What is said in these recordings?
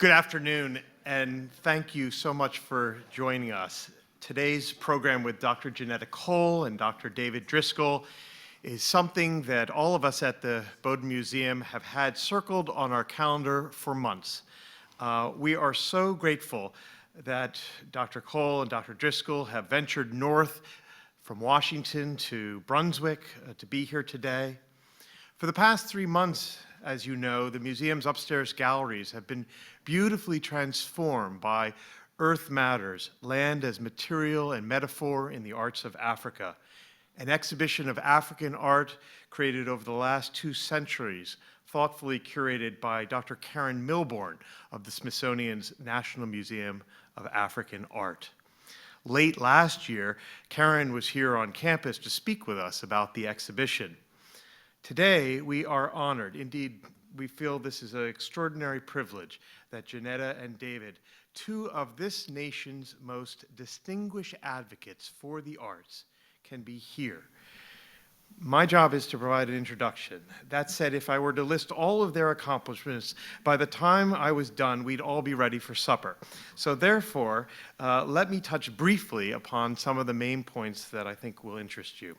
Good afternoon, and thank you so much for joining us. Today's program with Dr. Johnnetta Cole and Dr. David Driskell is something that all of us at the Bowdoin Museum have had circled on our calendar for months. We are so grateful that Dr. Cole and Dr. Driskell have ventured north from Washington to Brunswick to be here today. For the past 3 months, as you know, the museum's upstairs galleries have been beautifully transformed by Earth Matters, Land as Material and Metaphor in the Arts of Africa, an exhibition of African art created over the last 2 centuries, thoughtfully curated by Dr. Karen Milbourne of the Smithsonian's National Museum of African Art. Late last year, Karen was here on campus to speak with us about the exhibition. Today, we are honored. Indeed, we feel this is an extraordinary privilege that Johnnetta and David, 2 of this nation's most distinguished advocates for the arts, can be here. My job is to provide an introduction. That said, if I were to list all of their accomplishments, by the time I was done, we'd all be ready for supper. So therefore, let me touch briefly upon some of the main points that I think will interest you.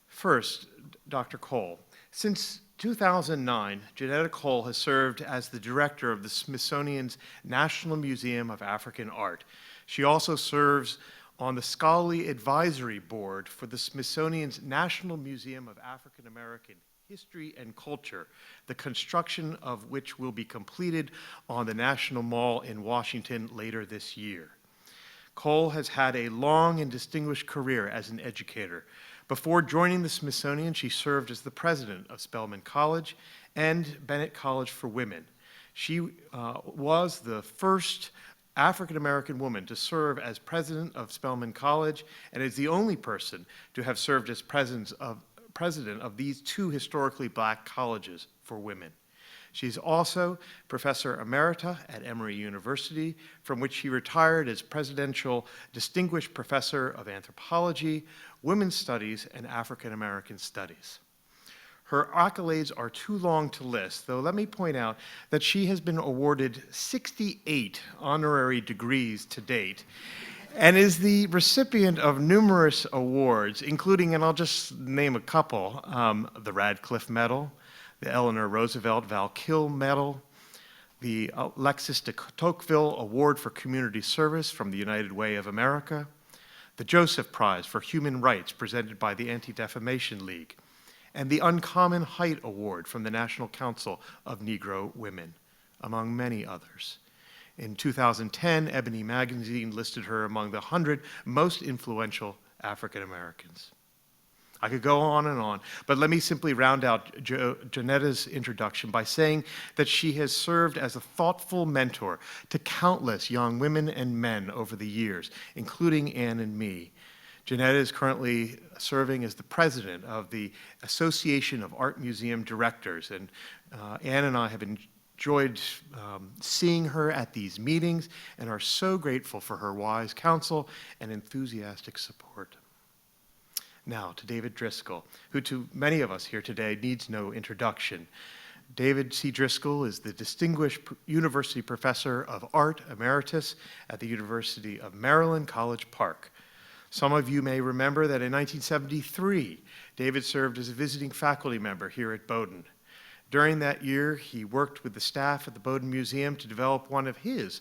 First, Dr. Cole. Since 2009, Johnnetta Cole has served as the director of the Smithsonian's National Museum of African Art. She also serves on the Scholarly Advisory Board for the Smithsonian's National Museum of African American History and Culture, the construction of which will be completed on the National Mall in Washington later this year. Cole has had a long and distinguished career as an educator. Before joining the Smithsonian, she served as the president of Spelman College and Bennett College for Women. She was the first African-American woman to serve as president of Spelman College and is the only person to have served as president of these 2 historically black colleges for women. She's also Professor Emerita at Emory University, from which she retired as Presidential Distinguished Professor of Anthropology, Women's Studies, and African American Studies. Her accolades are too long to list, though let me point out that she has been awarded 68 honorary degrees to date and is the recipient of numerous awards, including, and I'll just name a couple, the Radcliffe Medal, the Eleanor Roosevelt Val-Kill Medal, the Alexis de Tocqueville Award for Community Service from the United Way of America, the Joseph Prize for Human Rights presented by the Anti-Defamation League, and the Uncommon Height Award from the National Council of Negro Women, among many others. In 2010, Ebony magazine listed her among the 100 most influential African Americans. I could go on, but let me simply round out Jonetta's introduction by saying that she has served as a thoughtful mentor to countless young women and men over the years, including Anne and me. Johnnetta is currently serving as the president of the Association of Art Museum Directors, and Anne and I have enjoyed seeing her at these meetings and are so grateful for her wise counsel and enthusiastic support. Now to David Driskell, who to many of us here today needs no introduction. David C. Driskell is the Distinguished University Professor of Art Emeritus at the University of Maryland, College Park. Some of you may remember that in 1973, David served as a visiting faculty member here at Bowdoin. During that year, he worked with the staff at the Bowdoin Museum to develop one of his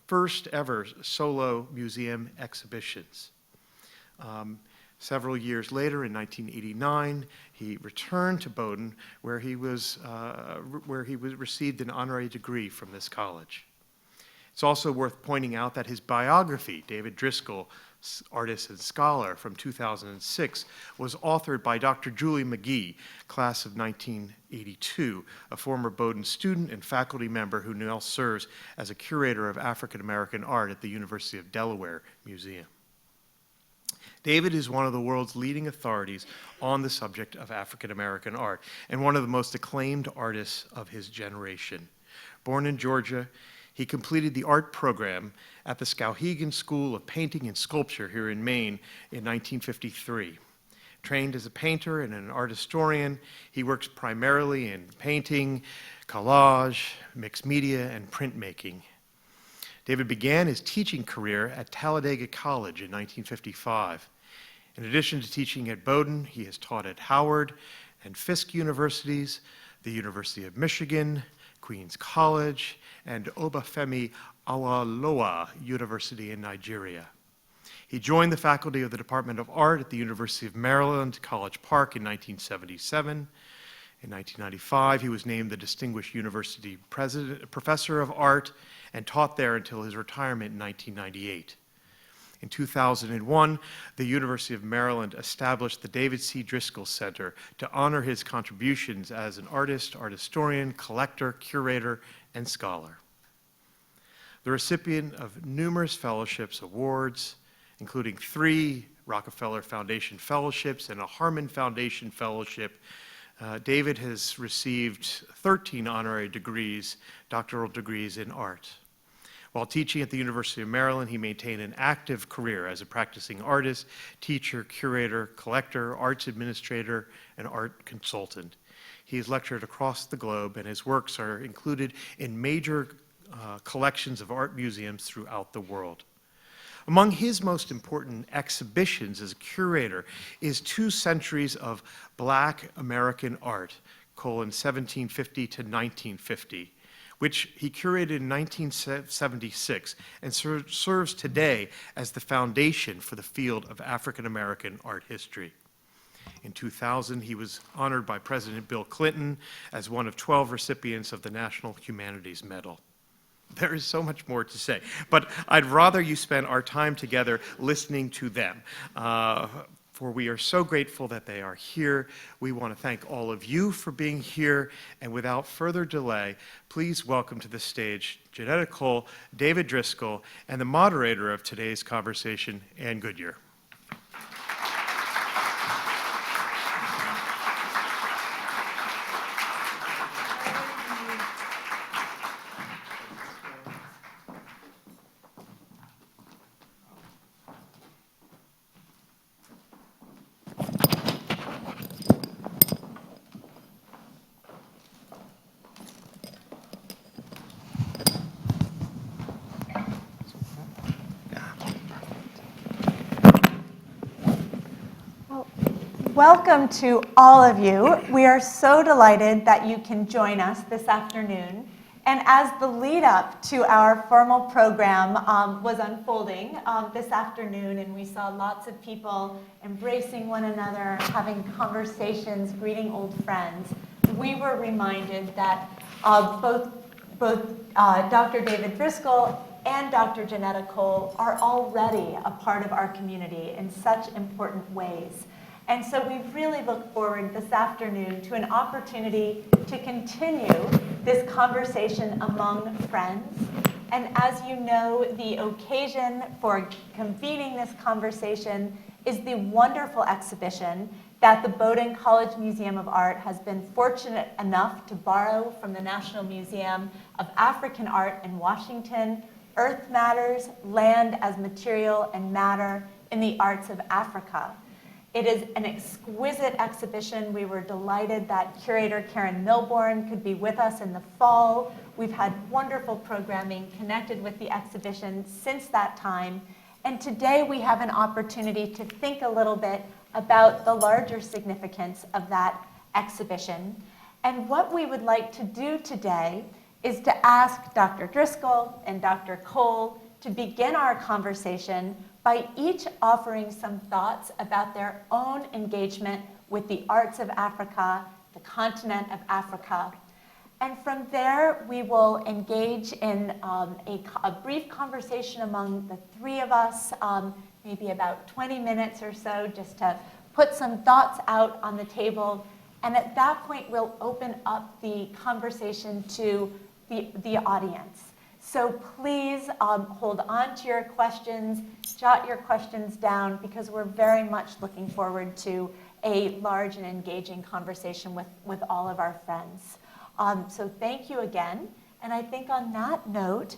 first ever solo museum exhibitions. Several years later, in 1989, he returned to Bowdoin, where he received an honorary degree from this college. It's also worth pointing out that his biography, David Driskell, Artist and Scholar, from 2006, was authored by Dr. Julie McGee, class of 1982, a former Bowdoin student and faculty member who now serves as a curator of African American art at the University of Delaware Museum. David is one of the world's leading authorities on the subject of African American art and one of the most acclaimed artists of his generation. Born in Georgia, he completed the art program at the Skowhegan School of Painting and Sculpture here in Maine in 1953. Trained as a painter and an art historian, he works primarily in painting, collage, mixed media, and printmaking. David began his teaching career at Talladega College in 1955. In addition to teaching at Bowdoin, he has taught at Howard and Fisk Universities, the University of Michigan, Queens College, and Obafemi Awolowo University in Nigeria. He joined the faculty of the Department of Art at the University of Maryland, College Park in 1977. In 1995, he was named the Distinguished University Professor of Art and taught there until his retirement in 1998. In 2001, the University of Maryland established the David C. Driskell Center to honor his contributions as an artist, art historian, collector, curator, and scholar. The recipient of numerous fellowships, awards, including 3 Rockefeller Foundation Fellowships and a Harmon Foundation Fellowship, David has received 13 honorary degrees, doctoral degrees in art. While teaching at the University of Maryland, he maintained an active career as a practicing artist, teacher, curator, collector, arts administrator, and art consultant. He has lectured across the globe, and his works are included in major collections of art museums throughout the world. Among his most important exhibitions as a curator is 2 centuries of Black American art, 1750 to 1950, which he curated in 1976 and serves today as the foundation for the field of African American art history. In 2000, he was honored by President Bill Clinton as one of 12 recipients of the National Humanities Medal. There is so much more to say, but I'd rather you spend our time together listening to them. For we are so grateful that they are here. We want to thank all of you for being here, and without further delay, please welcome to the stage Johnnetta Cole, David Driskell, and the moderator of today's conversation, Ann Goodyear. Welcome to all of you. We are so delighted that you can join us this afternoon. And as the lead up to our formal program was unfolding this afternoon, and we saw lots of people embracing one another, having conversations, greeting old friends, we were reminded that both Dr. David Driskell and Dr. Johnnetta Cole are already a part of our community in such important ways. And so we really look forward this afternoon to an opportunity to continue this conversation among friends. And as you know, the occasion for convening this conversation is the wonderful exhibition that the Bowdoin College Museum of Art has been fortunate enough to borrow from the National Museum of African Art in Washington, Earth Matters, Land as Material and Matter in the Arts of Africa. It is an exquisite exhibition. We were delighted that curator Karen Milbourne could be with us in the fall. We've had wonderful programming connected with the exhibition since that time. And today we have an opportunity to think a little bit about the larger significance of that exhibition. And what we would like to do today is to ask Dr. Driskell and Dr. Cole to begin our conversation by each offering some thoughts about their own engagement with the arts of Africa, the continent of Africa. And from there, we will engage in a brief conversation among the 3 of us, maybe about 20 minutes or so, just to put some thoughts out on the table. And at that point, we'll open up the conversation to the audience. So please hold on to your questions, jot your questions down, because we're very much looking forward to a large and engaging conversation with all of our friends. So thank you again. And I think on that note,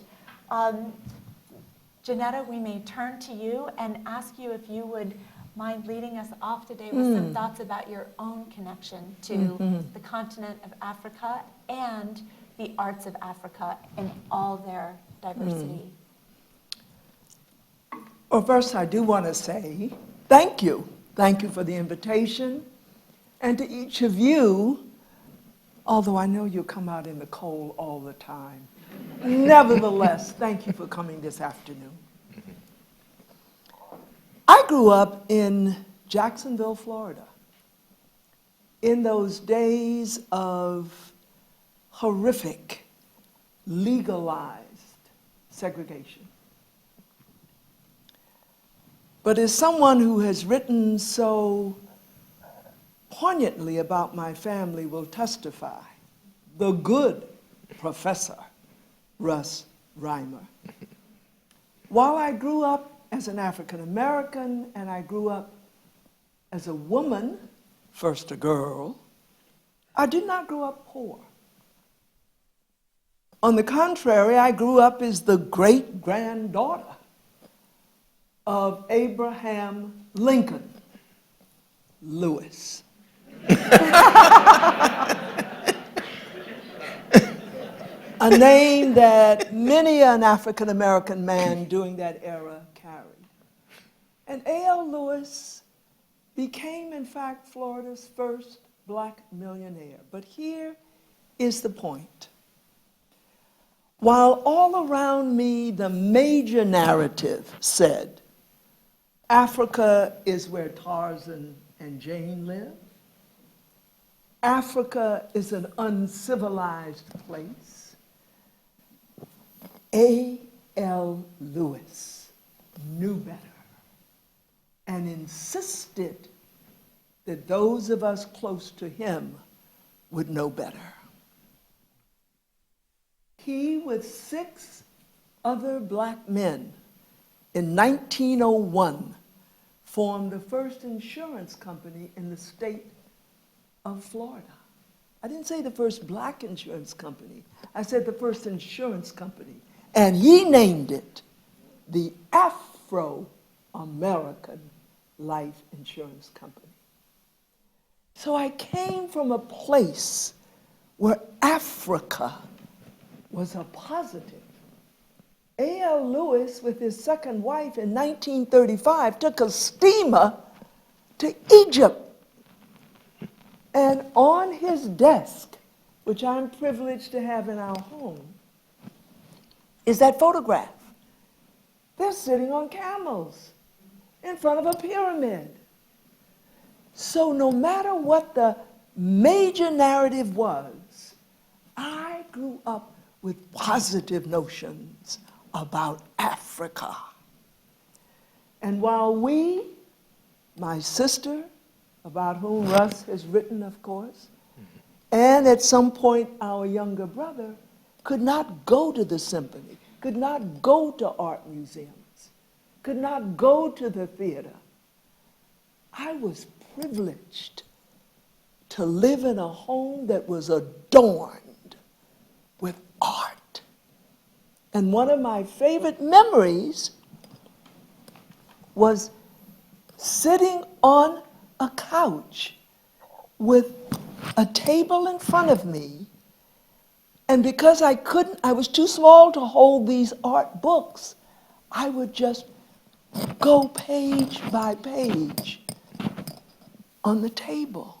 Johnnetta, we may turn to you and ask you if you would mind leading us off today with some thoughts about your own connection to the continent of Africa and the arts of Africa in all their diversity? Well, first, I do want to say thank you. Thank you for the invitation. And to each of you, although I know you come out in the cold all the time, nevertheless, thank you for coming this afternoon. I grew up in Jacksonville, Florida, in those days of horrific, legalized segregation. But as someone who has written so poignantly about my family will testify, the good Professor Russ Reimer. While I grew up as an African American and I grew up as a woman, first a girl, I did not grow up poor. On the contrary, I grew up as the great-granddaughter of Abraham Lincoln Lewis. A name that many an African-American man during that era carried. And A.L. Lewis became, in fact, Florida's first black millionaire. But here is the point. While all around me the major narrative said, Africa is where Tarzan and Jane live, Africa is an uncivilized place, A.L. Lewis knew better and insisted that those of us close to him would know better. He, with 6 other black men, in 1901, formed the first insurance company in the state of Florida. I didn't say the first black insurance company. I said the first insurance company. And he named it the Afro-American Life Insurance Company. So I came from a place where Africa was a positive. A.L. Lewis, with his second wife in 1935, took a steamer to Egypt. And on his desk, which I'm privileged to have in our home, is that photograph. They're sitting on camels in front of a pyramid. So no matter what the major narrative was, I grew up with positive notions about Africa. And while we, my sister, about whom Russ has written, of course, and at some point our younger brother, could not go to the symphony, could not go to art museums, could not go to the theater, I was privileged to live in a home that was adorned with art. And one of my favorite memories was sitting on a couch with a table in front of me, and because I was too small to hold these art books, I would just go page by page on the table.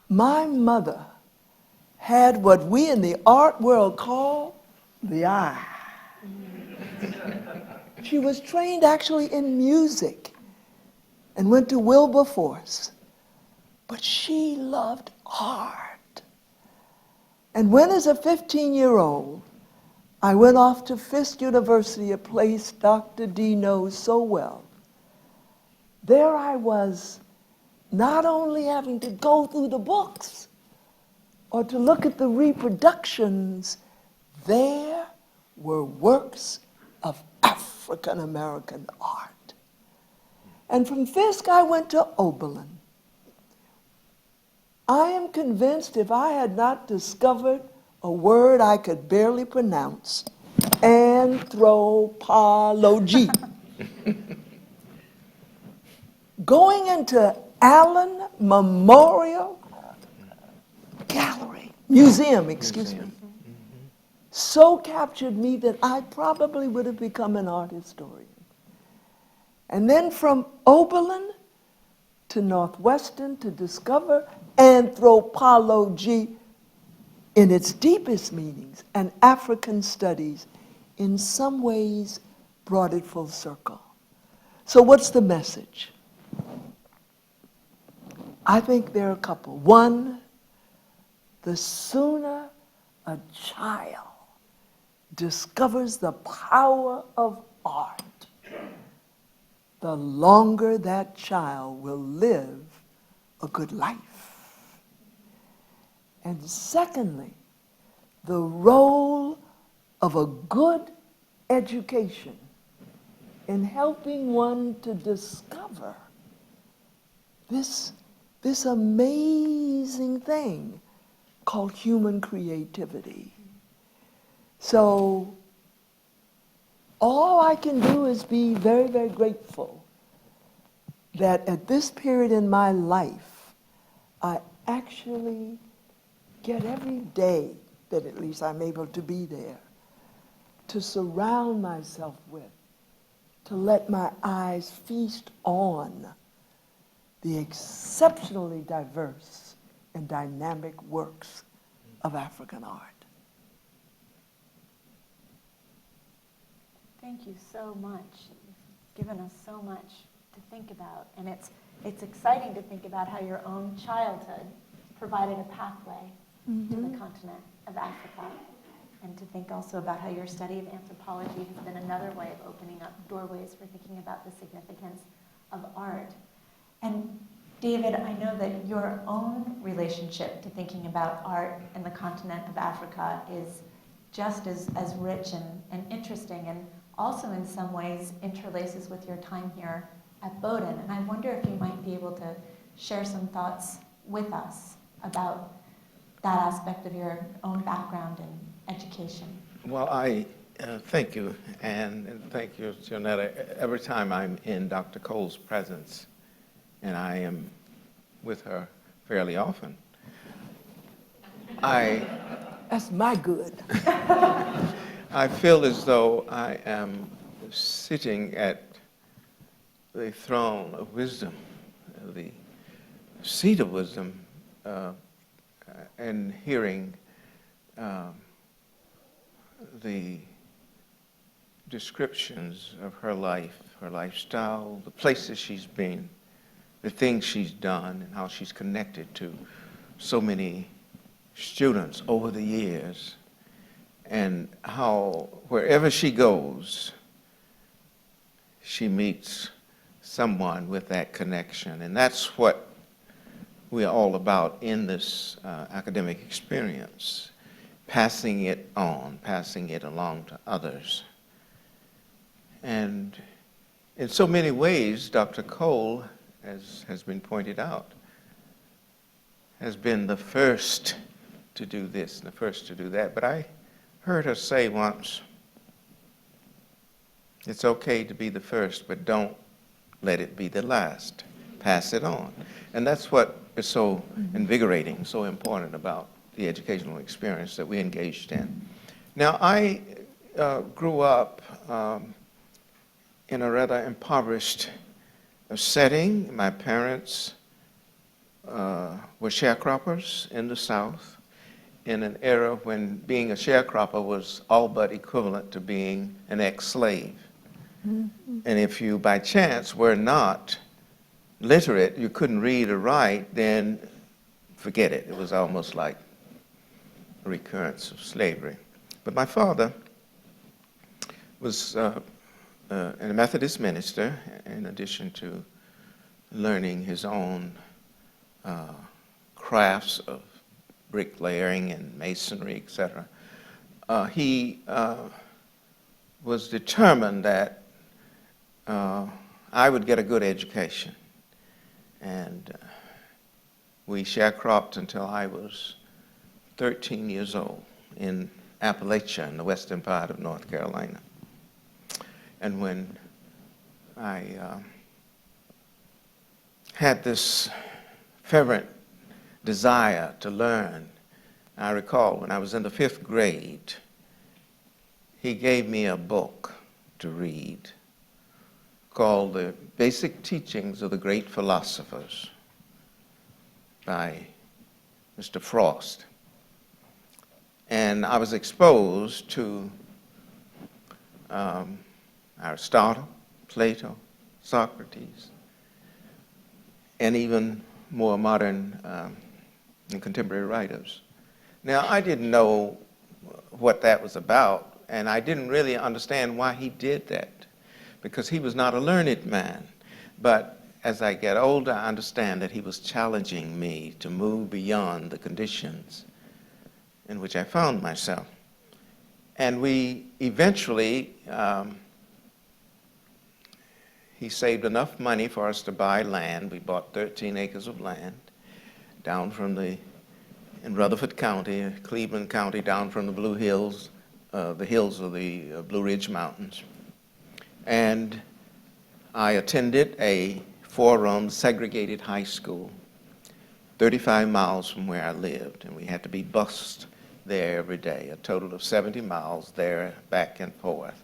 My mother had what we in the art world call the eye. She was trained actually in music and went to Wilberforce, but she loved art. And when, as a 15-year-old, I went off to Fisk University, a place Dr. D knows so well, there I was, not only having to go through the books or to look at the reproductions, there were works of African American art. And from Fisk, I went to Oberlin. I am convinced if I had not discovered a word I could barely pronounce, anthropology, going into Allen Memorial Gallery, Museum, excuse me, so captured me that I probably would have become an art historian. And then from Oberlin to Northwestern to discover anthropology in its deepest meanings, and African studies in some ways brought it full circle. So what's the message? I think there are a couple. One, the sooner a child discovers the power of art, the longer that child will live a good life. And secondly, the role of a good education in helping one to discover this amazing thing called human creativity. So all I can do is be very, very grateful that at this period in my life, I actually get every day that at least I'm able to be there, to surround myself with, to let my eyes feast on the exceptionally diverse and dynamic works of African art. Thank you so much. You've given us so much to think about. And it's exciting to think about how your own childhood provided a pathway to the continent of Africa. And to think also about how your study of anthropology has been another way of opening up doorways for thinking about the significance of art. And David, I know that your own relationship to thinking about art in the continent of Africa is just as rich and interesting, and also in some ways interlaces with your time here at Bowdoin. And I wonder if you might be able to share some thoughts with us about that aspect of your own background and education. Well, I thank you, and thank you, Johnnetta. Every time I'm in Dr. Cole's presence, and I am with her fairly often, That's my good. I feel as though I am sitting at the throne of wisdom, the seat of wisdom, and hearing the descriptions of her life, her lifestyle, the places she's been, the things she's done, and how she's connected to so many students over the years, and how wherever she goes, she meets someone with that connection. And that's what we're all about in this academic experience, passing it on, passing it along to others. And in so many ways, Dr. Cole, as has been pointed out, has been the first to do this and the first to do that. But I heard her say once, it's okay to be the first, but don't let it be the last. Pass it on. And that's what is so invigorating, so important about the educational experience that we engaged in. Now, I grew up in a rather impoverished setting. My parents were sharecroppers in the South in an era when being a sharecropper was all but equivalent to being an ex-slave. And if you, by chance, were not literate, you couldn't read or write, then forget it. It was almost like a recurrence of slavery. But my father was a Methodist minister, in addition to learning his own crafts of bricklaying and masonry, etc. He was determined that I would get a good education. And we sharecropped until I was 13 years old in Appalachia, in the western part of North Carolina. And when I had this fervent desire to learn. I recall when I was in the 5th grade, he gave me a book to read called The Basic Teachings of the Great Philosophers by Mr. Frost. And I was exposed to Aristotle, Plato, Socrates, and even more modern and contemporary writers. Now, I didn't know what that was about, and I didn't really understand why he did that, because he was not a learned man. But as I get older, I understand that he was challenging me to move beyond the conditions in which I found myself. And we eventually, he saved enough money for us to buy land. We bought 13 acres of land down from in Rutherford County, Cleveland County, down from the Blue Hills, the hills of the Blue Ridge Mountains. And I attended a 4-room segregated high school, 35 miles from where I lived, and we had to be bused there every day, a total of 70 miles there, back and forth.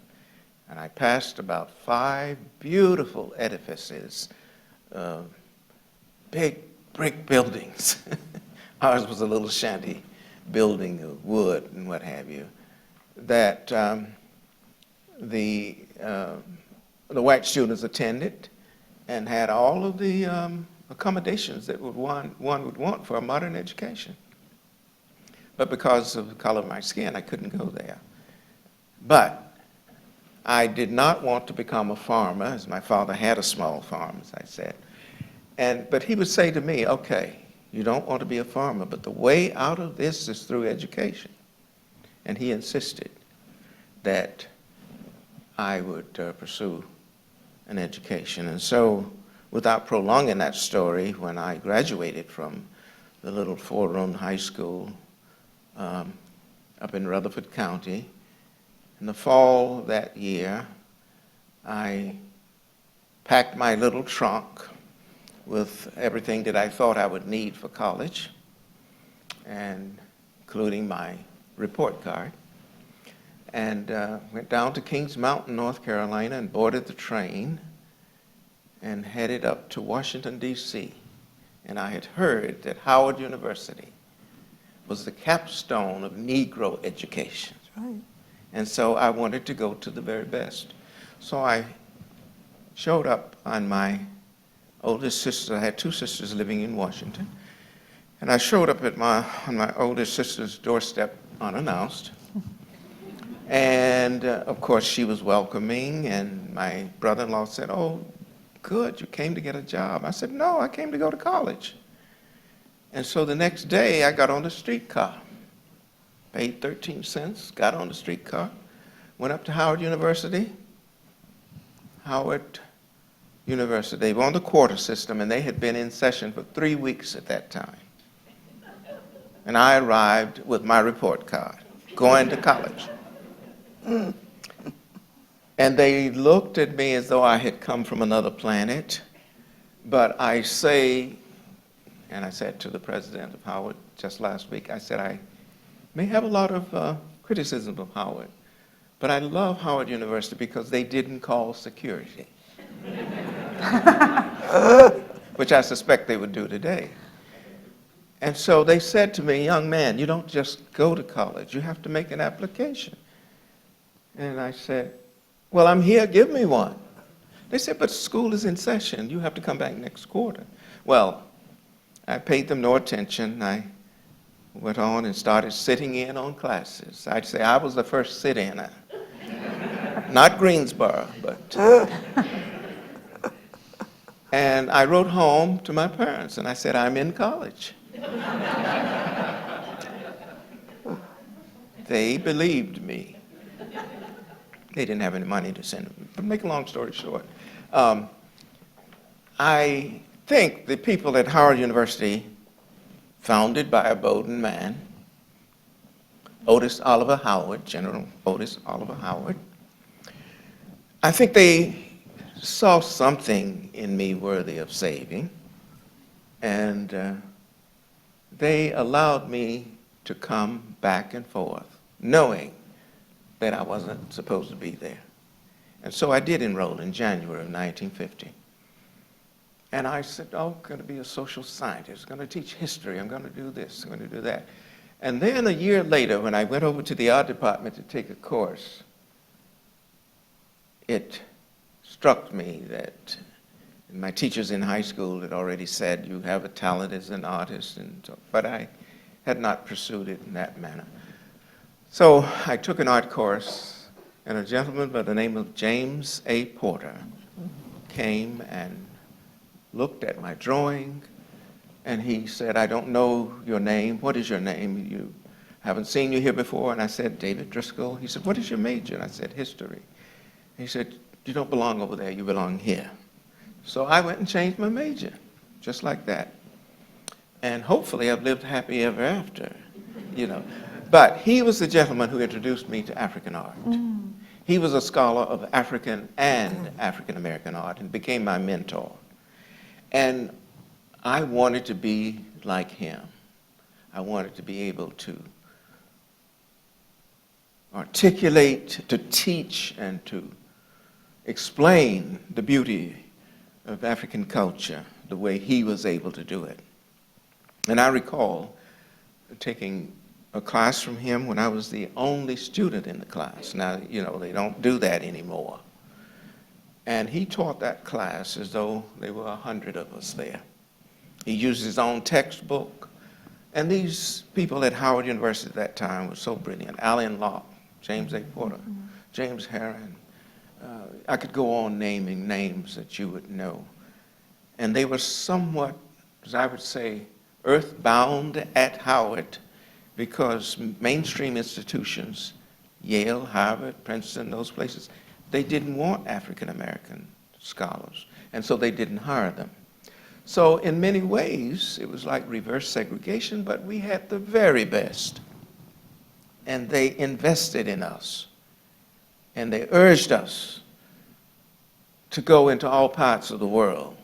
And I passed about 5 beautiful edifices, big brick buildings. Ours was a little shanty building of wood and what have you, that the white students attended and had all of the accommodations that one would want for a modern education. But because of the color of my skin, I couldn't go there. But I did not want to become a farmer, as my father had a small farm, as I said. But he would say to me, okay, you don't want to be a farmer, but the way out of this is through education. And he insisted that I would pursue an education. And so, without prolonging that story, when I graduated from the little 4-room high school up in Rutherford County, in the fall of that year, I packed my little trunk with everything that I thought I would need for college, and including my report card, and went down to Kings Mountain, North Carolina, and boarded the train and headed up to Washington, D.C. And I had heard that Howard University was the capstone of Negro education. That's right. And so I wanted to go to the very best. So I showed up on my oldest sister. I had 2 sisters living in Washington. And I showed up at on my oldest sister's doorstep unannounced. And of course, she was welcoming, and my brother-in-law said, "Oh, good, you came to get a job." I said, "No, I came to go to college." And so the next day, I got on the streetcar, paid 13 cents, got on the streetcar, went up to Howard University. Howard University, they were on the quarter system, and they had been in session for 3 weeks at that time. And I arrived with my report card, going to college. And they looked at me as though I had come from another planet. But I say, and I said to the president of Howard just last week, I said, I may have a lot of criticism of Howard, but I love Howard University because they didn't call security, which I suspect they would do today. And so they said to me, "Young man, you don't just go to college, you have to make an application." And I said, "Well, I'm here, give me one." They said, "But school is in session, you have to come back next quarter." Well, I paid them no attention. I went on and started sitting in on classes. I'd say I was the first sit-in, not Greensboro, but. And I wrote home to my parents, and I said, "I'm in college." They believed me. They didn't have any money to send me. But make a long story short, I think the people at Howard University, founded by a Bowdoin man, Otis Oliver Howard, General Otis Oliver Howard, I think they saw something in me worthy of saving. And they allowed me to come back and forth, knowing that I wasn't supposed to be there. And so I did enroll in January of 1950. And I said, oh, I'm going to be a social scientist, I'm going to teach history, I'm going to do this, I'm going to do that. And then a year later, when I went over to the art department to take a course, it struck me that my teachers in high school had already said, you have a talent as an artist, but I had not pursued it in that manner. So I took an art course, and a gentleman by the name of James A. Porter came and looked at my drawing, and he said, I don't know your name. What is your name? You haven't seen you here before. And I said, David Driskell. He said, what is your major? And I said, history. He said, you don't belong over there, you belong here. So I went and changed my major, just like that. And hopefully I've lived happy ever after, you know. But he was the gentleman who introduced me to African art. He was a scholar of African and African American art and became my mentor. And I wanted to be like him. I wanted to be able to articulate, to teach, and to explain the beauty of African culture the way he was able to do it. And I recall taking a class from him when I was the only student in the class. Now, you know, they don't do that anymore. And he taught that class as though there were 100 of us there. He used his own textbook. And these people at Howard University at that time were so brilliant. Allen Locke, James A. Porter, James Herron. I could go on naming names that you would know. And they were somewhat, as I would say, earthbound at Howard, because mainstream institutions, Yale, Harvard, Princeton, those places, they didn't want African American scholars, and so they didn't hire them. So in many ways, it was like reverse segregation, but we had the very best. And they invested in us, and they urged us to go into all parts of the world,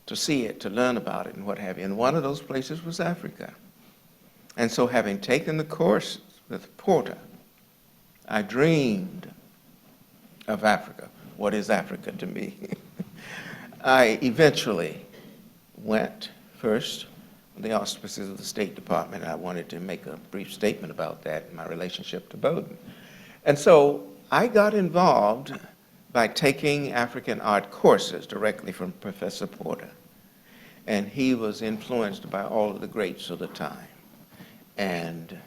to see it, to learn about it, and what have you. And one of those places was Africa. And so having taken the course with Porter, I dreamed of Africa. What is Africa to me? I eventually went first on the auspices of the State Department. I wanted to make a brief statement about that in my relationship to Bowdoin. And so I got involved by taking African art courses directly from Professor Porter. And he was influenced by all of the greats of the time. And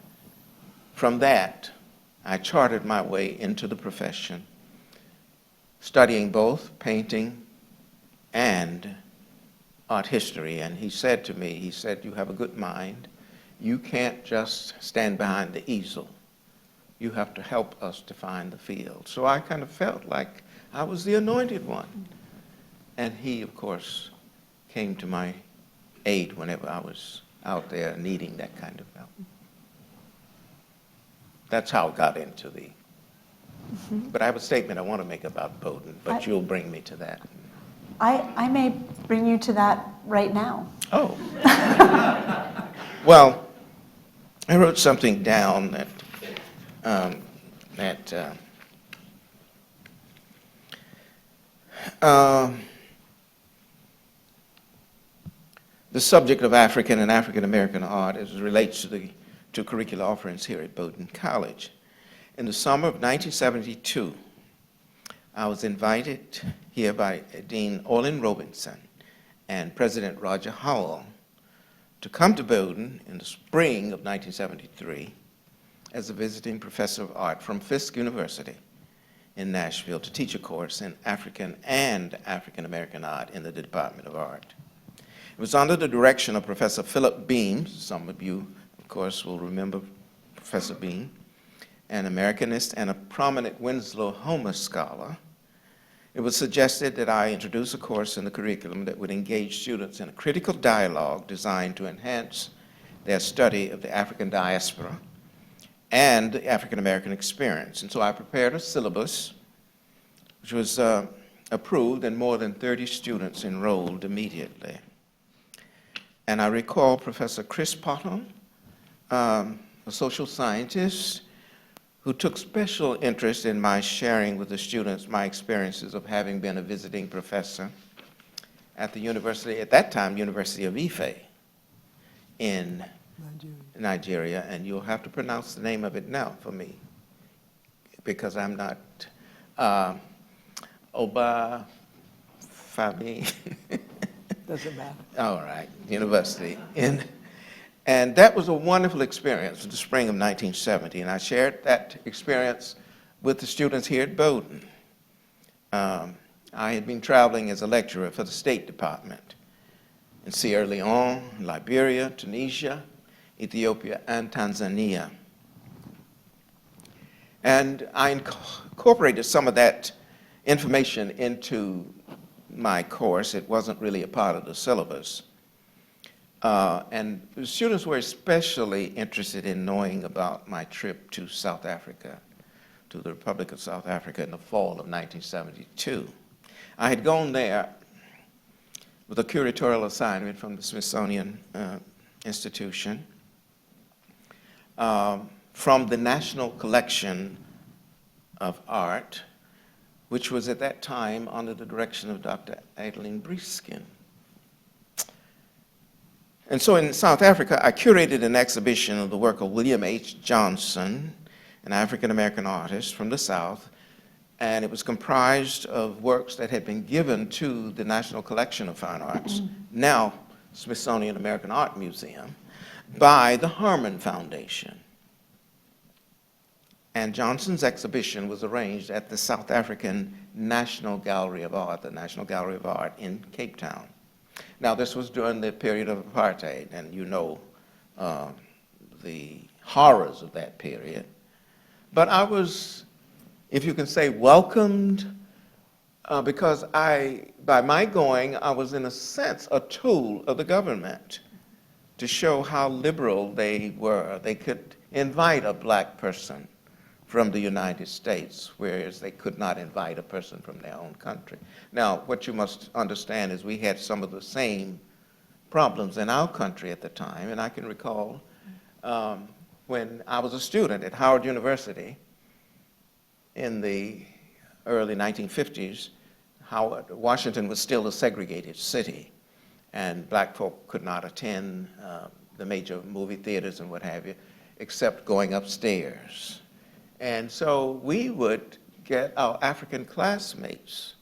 from that, I charted my way into the profession, studying both painting and art history. And he said to me, he said, you have a good mind. You can't just stand behind the easel. You have to help us define the field. So I kind of felt like I was the anointed one. And he, of course, came to my aid whenever I was out there needing that kind of help. That's how I got into the... But I have a statement I want to make about Bowdoin, but you'll bring me to that. I may bring you to that right now. Oh. Well, I wrote something down that the subject of African and African American art as it relates to curricular offerings here at Bowdoin College. In the summer of 1972, I was invited here by Dean Orlin Robinson and President Roger Howell to come to Bowdoin in the spring of 1973 as a visiting professor of art from Fisk University in Nashville to teach a course in African and African American art in the Department of Art. It was under the direction of Professor Philip Beam. Some of you, of course, will remember Professor Beam, an Americanist and a prominent Winslow Homer scholar. It was suggested that I introduce a course in the curriculum that would engage students in a critical dialogue designed to enhance their study of the African diaspora and the African American experience. And so I prepared a syllabus which was approved, and more than 30 students enrolled immediately. And I recall Professor Chris Potton, a social scientist, who took special interest in my sharing with the students my experiences of having been a visiting professor at the university, at that time, University of Ife in Nigeria. And you'll have to pronounce the name of it now for me, because I'm not Oba Fami. Doesn't matter. All right, university. And that was a wonderful experience in the spring of 1970, and I shared that experience with the students here at Bowdoin. I had been traveling as a lecturer for the State Department in Sierra Leone, Liberia, Tunisia, Ethiopia, and Tanzania. And I incorporated some of that information into my course. It wasn't really a part of the syllabus. And the students were especially interested in knowing about my trip to South Africa, to the Republic of South Africa in the fall of 1972. I had gone there with a curatorial assignment from the Smithsonian Institution from the National Collection of Art, which was at that time under the direction of Dr. David Driskell. And so in South Africa, I curated an exhibition of the work of William H. Johnson, an African-American artist from the South, and it was comprised of works that had been given to the National Collection of Fine Arts, now Smithsonian American Art Museum, by the Harmon Foundation. And Johnson's exhibition was arranged at the South African National Gallery of Art, the National Gallery of Art in Cape Town. Now, this was during the period of apartheid, and you know the horrors of that period. But I was, if you can say, welcomed, because by my going, I was in a sense a tool of the government to show how liberal they were. They could invite a black person from the United States, whereas they could not invite a person from their own country. Now, what you must understand is we had some of the same problems in our country at the time, and I can recall when I was a student at Howard University in the early 1950s, Washington was still a segregated city, and black folk could not attend the major movie theaters and what have you, except going upstairs. And so we would get our African classmates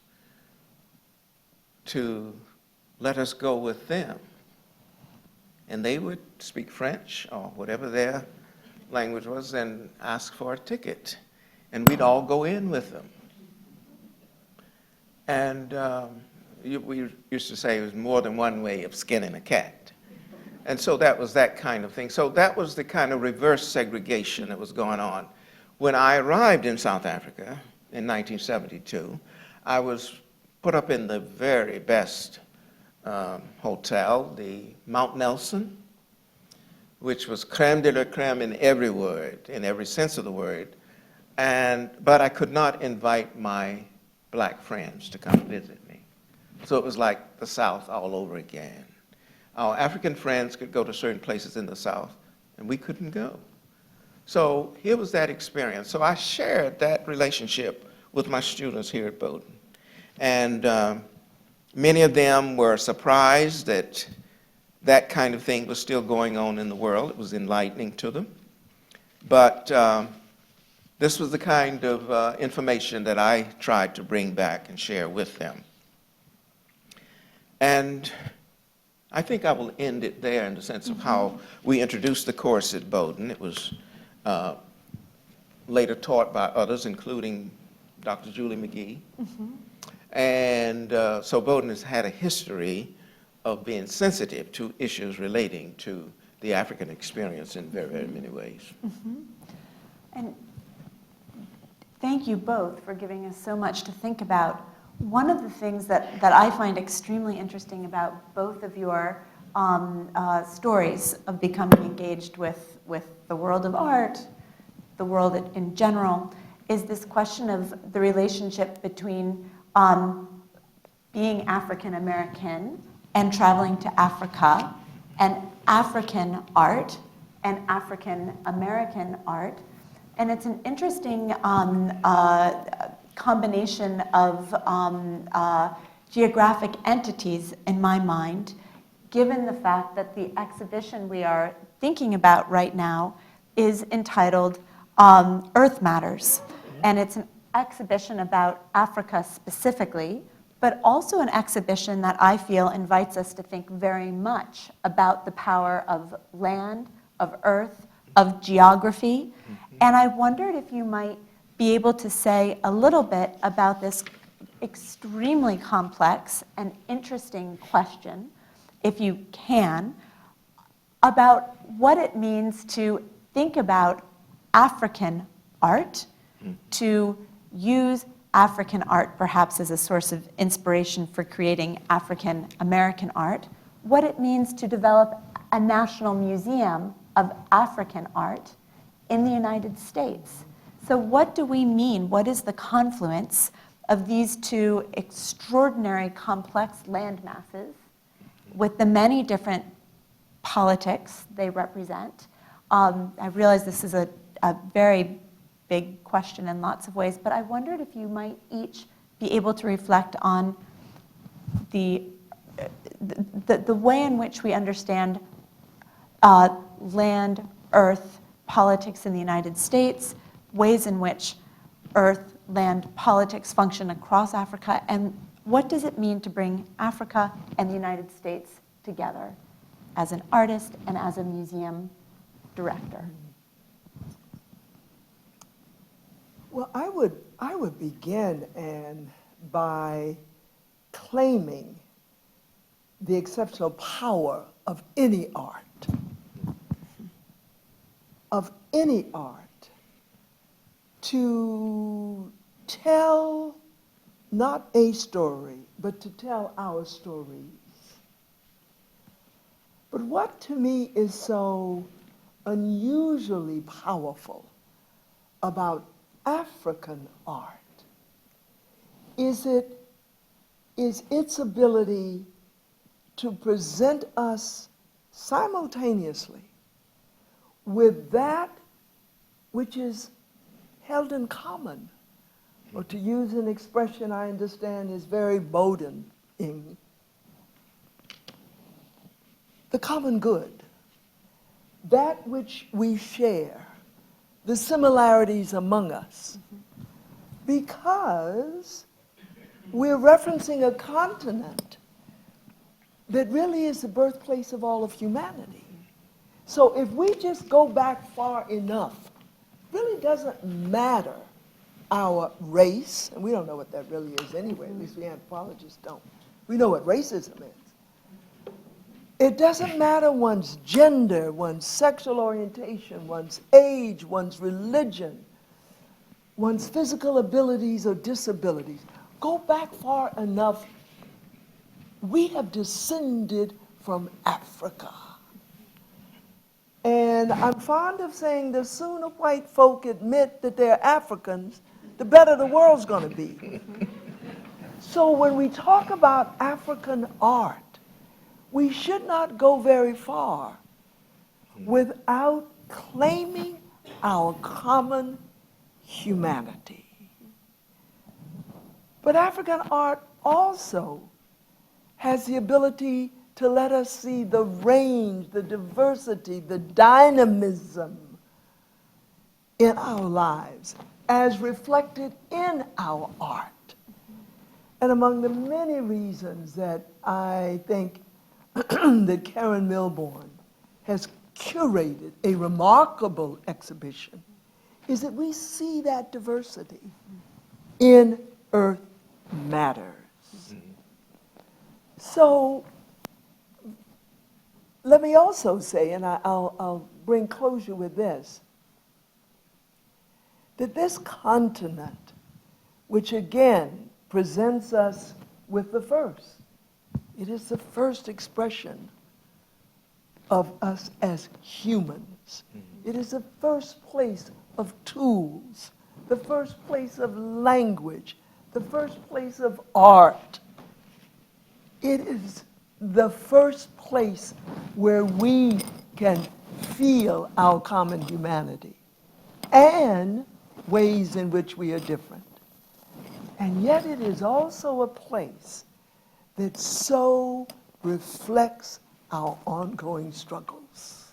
to let us go with them. And they would speak French or whatever their language was and ask for a ticket. And we'd all go in with them. And we used to say it was more than one way of skinning a cat. And so that was that kind of thing. So that was the kind of reverse segregation that was going on. When I arrived in South Africa in 1972, I was put up in the very best hotel, the Mount Nelson, which was creme de la creme in every word, in every sense of the word. But I could not invite my black friends to come visit me. So it was like the South all over again. Our African friends could go to certain places in the South, and we couldn't go. So here was that experience. So I shared that relationship with my students here at Bowdoin. And many of them were surprised that that kind of thing was still going on in the world. It was enlightening to them. But this was the kind of information that I tried to bring back and share with them. And I think I will end it there in the sense of how we introduced the course at Bowdoin. It was later taught by others, including Dr. Julie McGee. And so Bowdoin has had a history of being sensitive to issues relating to the African experience in very, very many ways. And thank you both for giving us so much to think about. One of the things that I find extremely interesting about both of your stories of becoming engaged with the world of art, the world in general, is this question of the relationship between being African American and traveling to Africa, and African art and African American art. And it's an interesting combination of geographic entities in my mind, given the fact that the exhibition we are thinking about right now is entitled Earth Matters. And it's an exhibition about Africa specifically, but also an exhibition that I feel invites us to think very much about the power of land, of earth, of geography. And I wondered if you might be able to say a little bit about this extremely complex and interesting question, if you can, about what it means to think about African art, to use African art perhaps as a source of inspiration for creating African American art, what it means to develop a national museum of African art in the United States. So what do we mean? What is the confluence of these two extraordinary complex land masses with the many different politics they represent? I realize this is a very big question in lots of ways, but I wondered if you might each be able to reflect on the way in which we understand land, earth, politics in the United States, ways in which earth, land, politics function across Africa, and what does it mean to bring Africa and the United States together as an artist and as a museum director? Well, I would begin by claiming the exceptional power of any art, to tell not a story, but to tell our stories. But what to me is so unusually powerful about African art is its ability to present us simultaneously with that which is held in common, or to use an expression I understand is very Bowdoin-ing, the common good, that which we share, the similarities among us, because we're referencing a continent that really is the birthplace of all of humanity. So if we just go back far enough, really doesn't matter our race, and we don't know what that really is anyway, at least we anthropologists don't. We know what racism is. It doesn't matter one's gender, one's sexual orientation, one's age, one's religion, one's physical abilities or disabilities. Go back far enough, we have descended from Africa. And I'm fond of saying the sooner white folk admit that they're Africans, the better the world's going to be. So when we talk about African art, we should not go very far without claiming our common humanity. But African art also has the ability to let us see the range, the diversity, the dynamism in our lives as reflected in our art. And among the many reasons that I think that Karen Milbourne has curated a remarkable exhibition is that we see that diversity in Earth Matters. So let me also say, and I'll bring closure with this, that this continent, which again presents us with the first, it is the first expression of us as humans. It is the first place of tools, the first place of language, the first place of art. It is the first place where we can feel our common humanity and ways in which we are different. And yet it is also a place that so reflects our ongoing struggles.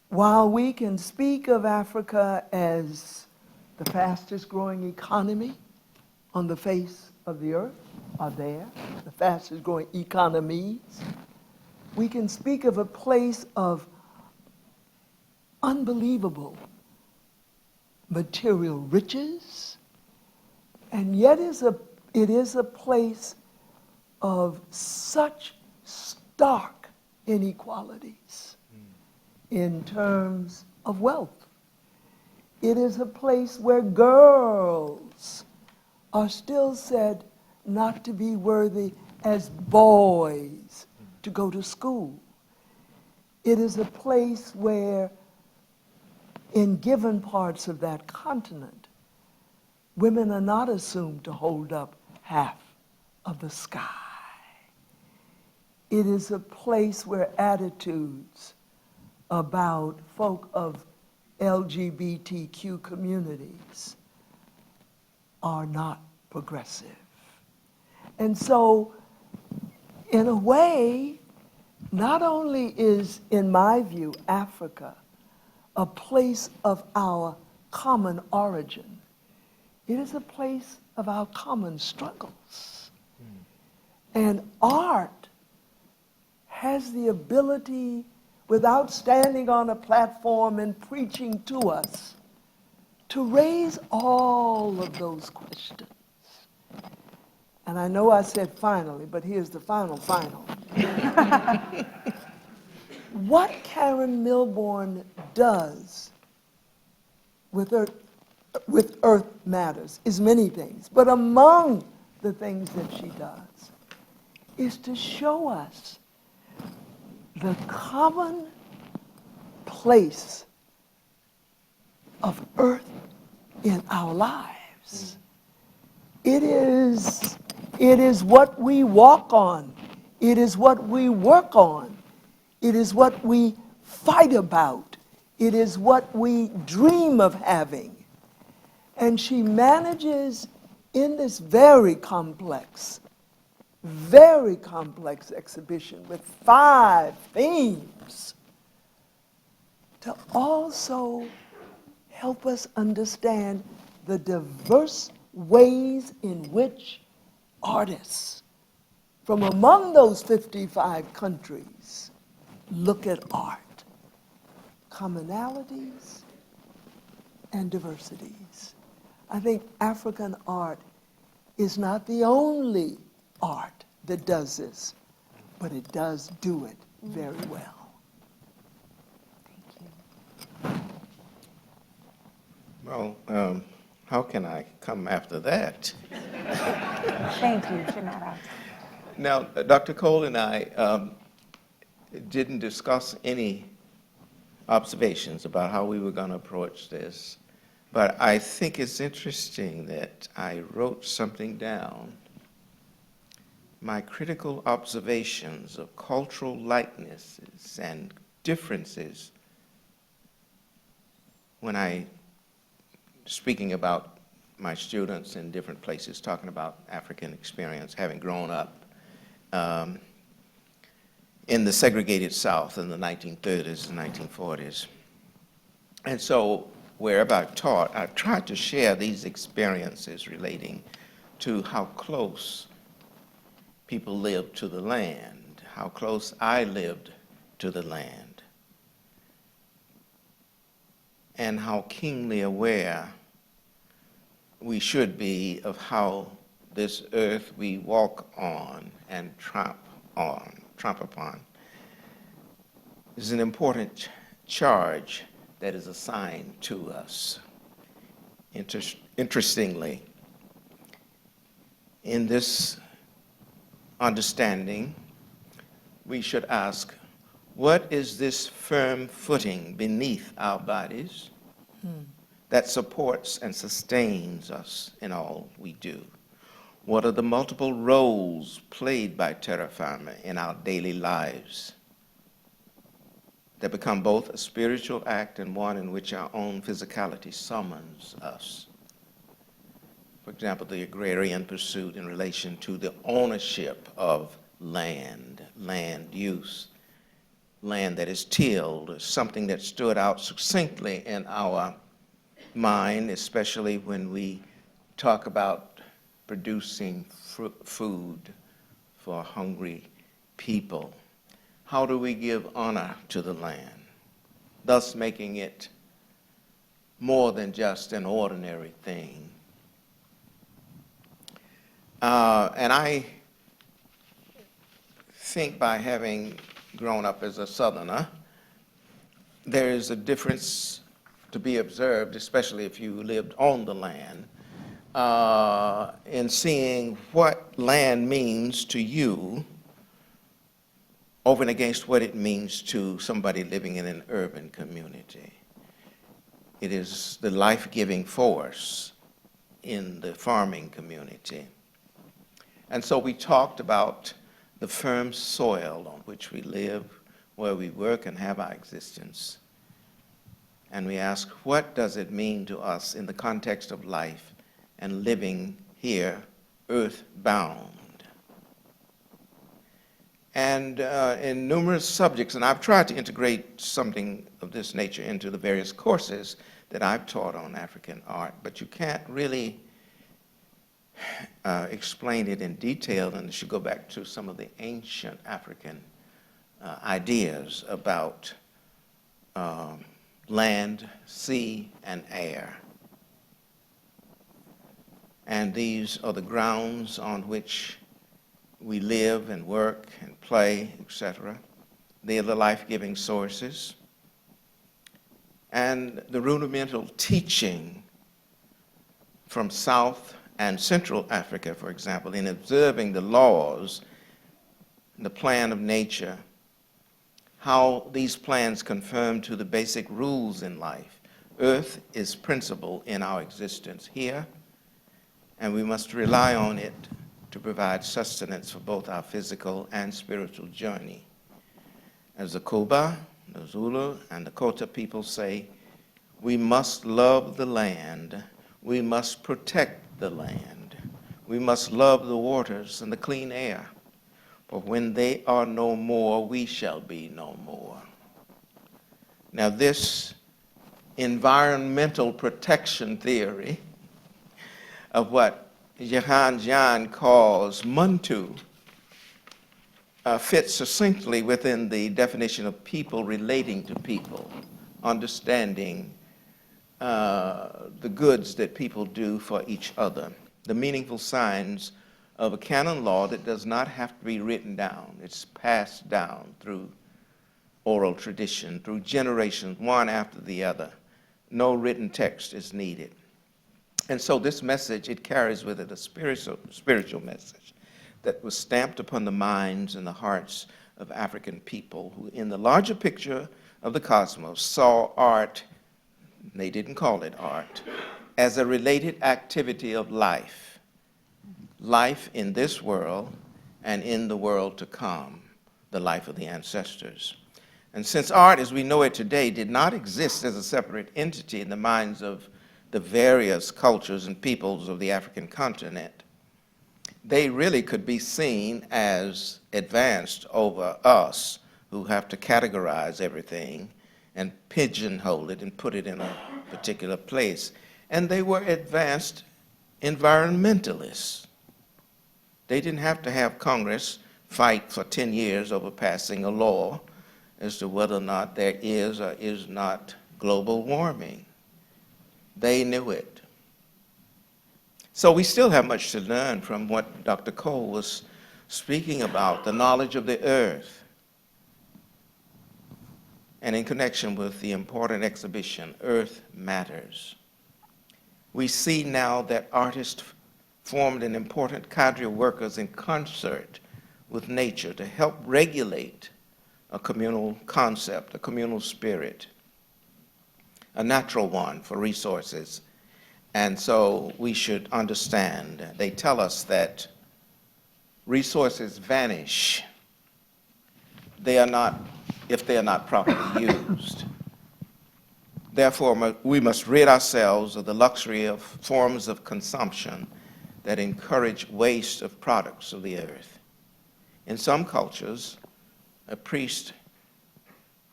While we can speak of Africa as the fastest growing economy on the face of the earth, are there, the fastest growing economies, we can speak of a place of unbelievable material riches, and yet it is a place of such stark inequalities in terms of wealth. It is a place where girls are still said not to be worthy as boys to go to school. It is a place where, in given parts of that continent, women are not assumed to hold up half of the sky. It is a place where attitudes about folk of LGBTQ communities are not progressive. And so, in a way, not only is, in my view, Africa a place of our common origin, it is a place of our common struggles. And art has the ability, without standing on a platform and preaching to us, to raise all of those questions. And I know I said finally, but here's the final. What Karen Milbourne does with Earth Matters is many things, but among the things that she does is to show us the common place of Earth in our lives. It is what we walk on. It is what we work on. It is what we fight about. It is what we dream of having. And she manages in this very complex exhibition with 5 themes to also help us understand the diverse ways in which artists from among those 55 countries look at art, commonalities and diversities. I think African art is not the only art that does this, but it does do it very well. Thank you. Well, how can I come after that? Thank you, Johnnetta. Now, Dr. Cole and I didn't discuss any observations about how we were going to approach this, but I think it's interesting that I wrote something down, my critical observations of cultural likenesses and differences when I, speaking about my students in different places, talking about African experience, having grown up in the segregated South in the 1930s and 1940s. And so wherever I've taught, I've tried to share these experiences relating to how close people lived to the land, how close I lived to the land, and how keenly aware we should be of how this earth we walk on and tramp upon is an important charge that is assigned to us. Interestingly, in this understanding, we should ask, what is this firm footing beneath our bodies that supports and sustains us in all we do? What are the multiple roles played by terra firma in our daily lives that become both a spiritual act and one in which our own physicality summons us? For example, the agrarian pursuit in relation to the ownership of land, land use, land that is tilled, something that stood out succinctly in our mind, especially when we talk about producing food for hungry people. How do we give honor to the land, thus making it more than just an ordinary thing? And I think by having grown up as a Southerner, there is a difference to be observed, especially if you lived on the land, in seeing what land means to you over and against what it means to somebody living in an urban community. It is the life-giving force in the farming community. And so we talked about the firm soil on which we live, where we work and have our existence. And we ask, what does it mean to us in the context of life and living here, earthbound? And in numerous subjects, and I've tried to integrate something of this nature into the various courses that I've taught on African art, but you can't really explain it in detail unless you go back to some of the ancient African ideas about land, sea, and air. And these are the grounds on which we live and work and play, etc. They are the life-giving sources. And the rudimental teaching from South and Central Africa, for example, in observing the laws, the plan of nature, how these plans conform to the basic rules in life. Earth is principle in our existence here, and we must rely on it to provide sustenance for both our physical and spiritual journey. As the Kuba, the Zulu, and the Kota people say, we must love the land, we must protect the land, we must love the waters and the clean air, for when they are no more, we shall be no more. Now this environmental protection theory of what John calls Muntu fits succinctly within the definition of people relating to people, understanding the goods that people do for each other, the meaningful signs of a canon law that does not have to be written down. It's passed down through oral tradition, through generations, one after the other. No written text is needed. And so this message, it carries with it a spiritual message that was stamped upon the minds and the hearts of African people who, in the larger picture of the cosmos, saw art, they didn't call it art, as a related activity of life. Life in this world and in the world to come, the life of the ancestors. And since art as we know it today did not exist as a separate entity in the minds of the various cultures and peoples of the African continent, they really could be seen as advanced over us who have to categorize everything and pigeonhole it and put it in a particular place. And they were advanced environmentalists. They didn't have to have Congress fight for 10 years over passing a law as to whether or not there is or is not global warming. They knew it. So we still have much to learn from what Dr. Cole was speaking about, the knowledge of the earth. And in connection with the important exhibition, Earth Matters, we see now that artists formed an important cadre of workers in concert with nature to help regulate a communal concept, a communal spirit, a natural one for resources, And so we should understand. They tell us that resources vanish. They are not, if they are not properly used. Therefore, we must rid ourselves of the luxury of forms of consumption that encourage waste of products of the earth. In some cultures, a priest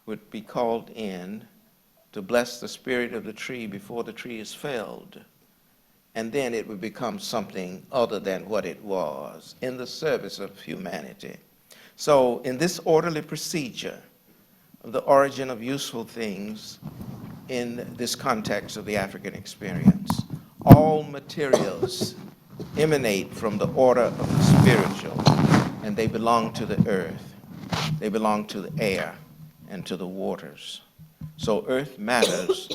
would be called in to bless the spirit of the tree before the tree is felled, and then it would become something other than what it was in the service of humanity. So in this orderly procedure of the origin of useful things in this context of the African experience, all materials emanate from the order of the spiritual, and they belong to the earth, they belong to the air, and to the waters. So earth matters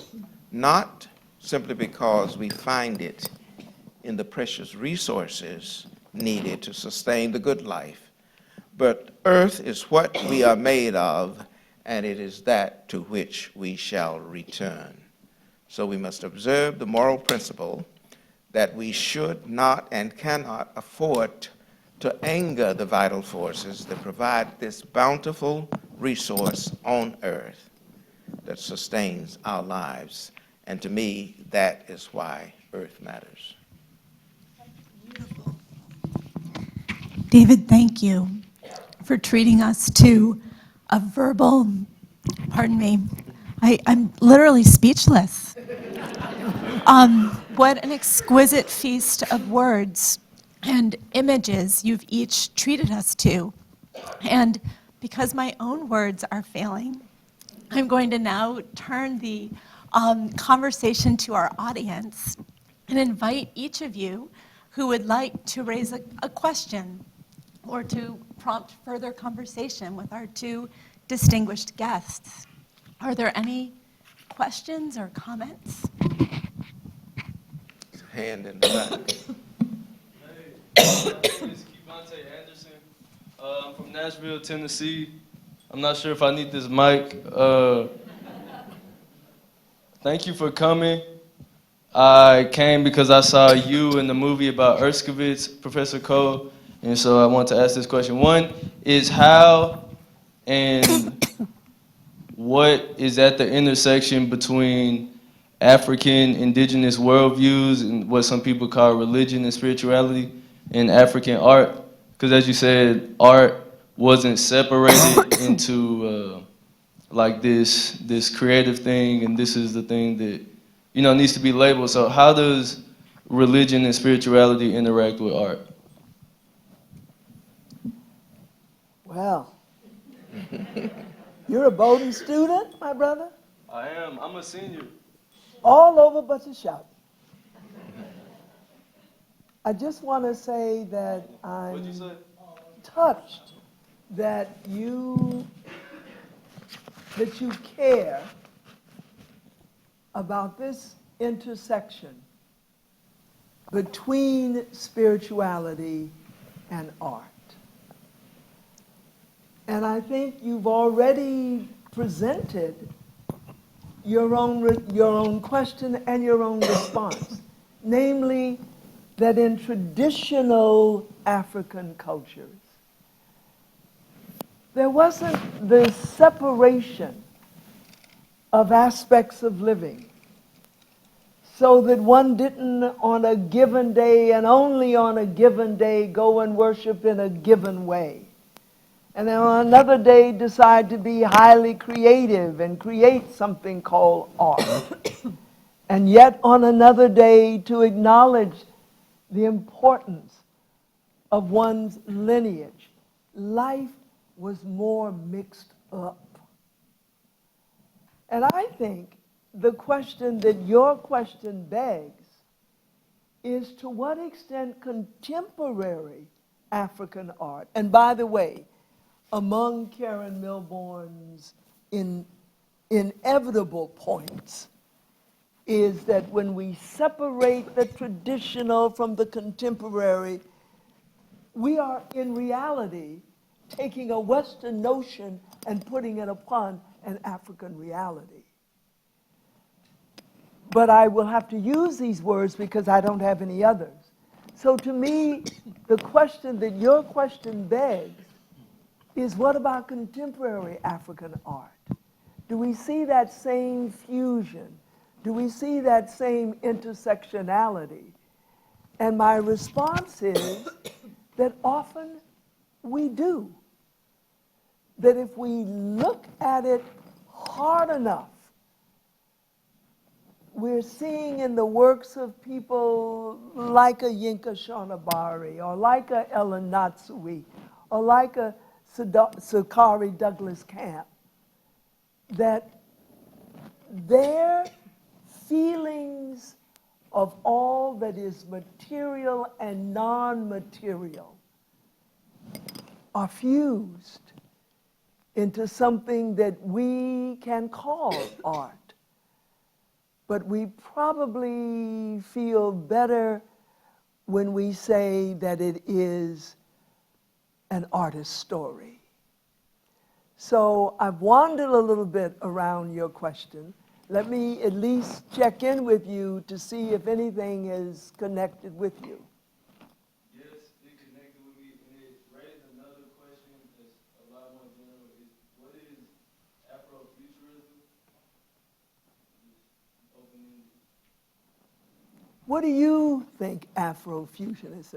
not simply because we find it in the precious resources needed to sustain the good life, but earth is what we are made of, and it is that to which we shall return. So we must observe the moral principle that we should not and cannot afford to anger the vital forces that provide this bountiful resource on earth that sustains our lives. And to me, that is why earth matters. David, thank you for treating us to a verbal, pardon me, I'm literally speechless. What an exquisite feast of words and images you've each treated us to. And because my own words are failing, I'm going to now turn the conversation to our audience and invite each of you who would like to raise a question or to prompt further conversation with our two distinguished guests. Are there any questions or comments? Hand in the back. Hey, my name is Kevonte Anderson. I'm from Nashville, Tennessee. I'm not sure if I need this mic. Thank you for coming. I came because I saw you in the movie about Erskovitz, Professor Cole, and so I want to ask this question. One is how and what is at the intersection between African indigenous worldviews and what some people call religion and spirituality and African art? Because as you said, art wasn't separated into like this creative thing, and this is the thing that needs to be labeled. So how does religion and spirituality interact with art? Well, you're a Bowdoin student, my brother? I am. I'm a senior. All over but the shout. I just want to say that What'd you I'm say? touched that you care about this intersection between spirituality and art. And I think you've already presented your own question and your own response, namely that in traditional African cultures, there wasn't the separation of aspects of living so that one didn't on a given day and only on a given day go and worship in a given way. And then on another day decide to be highly creative and create something called art. And yet on another day to acknowledge the importance of one's lineage. Life was more mixed up. And I think the question that your question begs is to what extent contemporary African art, and by the way, among Karen Milbourne's inevitable points is that when we separate the traditional from the contemporary, we are in reality taking a Western notion and putting it upon an African reality. but I will have to use these words because I don't have any others. So to me, the question that your question begs is, what about contemporary African art? Do we see that same fusion? Do we see that same intersectionality? And my response is that often we do. That if we look at it hard enough, we're seeing in the works of people like a Yinka Shonabari, or like a Ellen Natsui, or like a Sakari Douglas Camp, that their feelings of all that is material and non-material are fused into something that we can call art. But we probably feel better when we say that it is an artist's story. So I've wandered a little bit around your question. Let me at least check in with you to see if anything is connected with you. Yes, it connected with me, and it raised another question that's a lot more general. Is what is Afrofuturism? Opening. What do you think Afrofuturism is?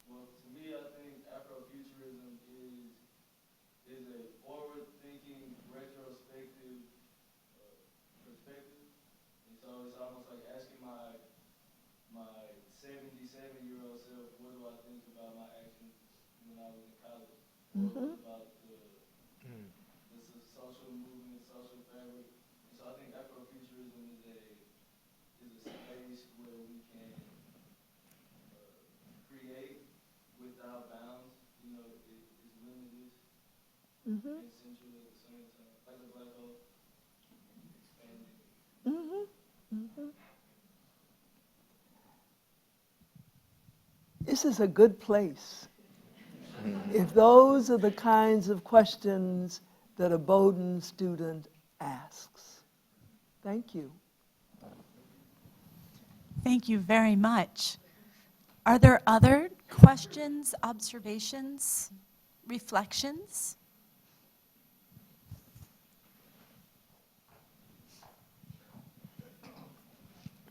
Well, to me, I think Afrofuturism is a forward-thinking, retrospective perspective, and so it's almost like asking my 77-year-old self, what do I think about my actions when I was in college? What about the social movement, social fabric? And so I think Afrofuturism is a space where we can create without bounds. You know, it's limitless and central at the same time, like a black hole, expanding. This is a good place. If those are the kinds of questions that a Bowdoin student asks. Thank you. Thank you very much. Are there other questions, observations, reflections?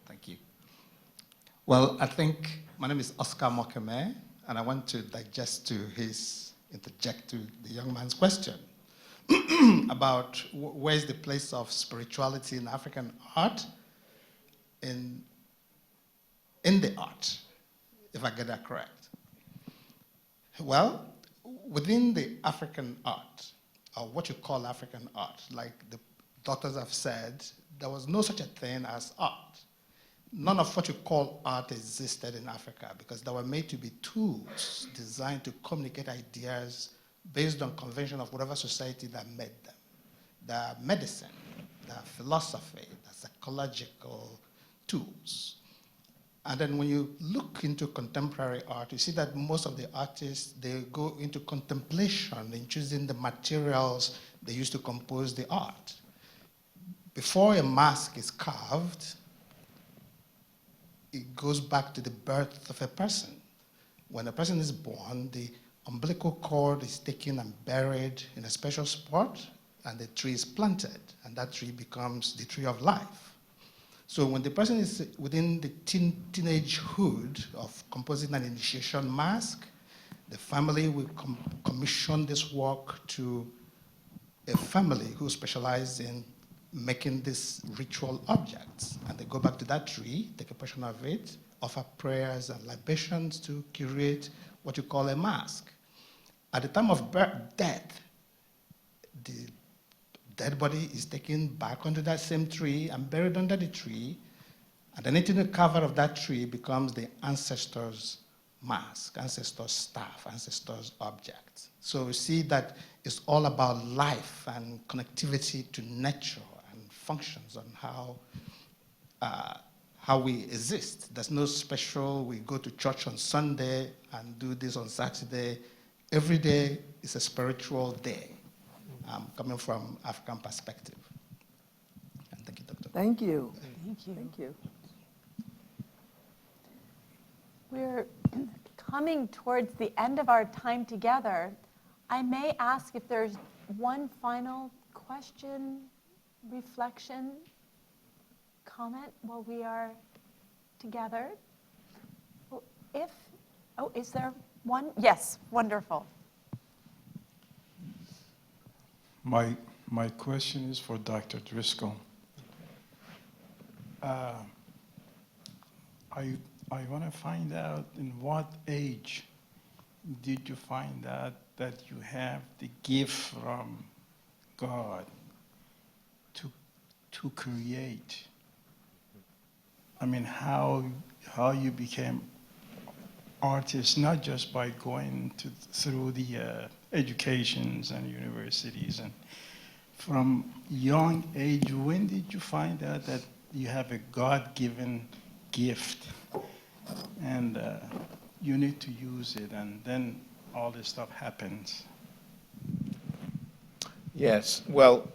Thank you. Well, I think my name is Oscar Mokeme, and I want to interject to the young man's question about where's the place of spirituality in African art, in the art, if I get that correct. Well, within the African art, or what you call African art, like the doctors have said, there was no such a thing as art. None of what you call art existed in Africa because they were made to be tools designed to communicate ideas based on convention of whatever society that made them. They're medicine, they're philosophy, they're psychological tools. And then when you look into contemporary art, you see that most of the artists, they go into contemplation in choosing the materials they use to compose the art. Before a mask is carved, it goes back to the birth of a person. When a person is born, the umbilical cord is taken and buried in a special spot, and the tree is planted, and that tree becomes the tree of life. So when the person is within the teenagehood of composing an initiation mask, the family will commission this work to a family who specializes in making these ritual objects. And they go back to that tree, take a portion of it, offer prayers and libations to curate what you call a mask. At the time of death, the dead body is taken back onto that same tree and buried under the tree, and anything in the cover of that tree becomes the ancestor's mask, ancestor's staff, ancestor's object. So we see that it's all about life and connectivity to nature and functions on how we exist. There's no special, we go to church on Sunday and do this on Saturday. Every day is a spiritual day, coming from African perspective. And thank you, Doctor. Thank you. Thank you. Thank you. We're coming towards the end of our time together. I may ask if there's one final question, reflection, comment while we are together. Is there one? Yes, wonderful. My question is for Dr. Driskell. I want to find out in what age did you find out that you have the gift from God to create? I mean, how you became artist, not just by going through the educations and universities, and from young age, when did you find out that you have a God-given gift and you need to use it, and then all this stuff happens? Yes, well,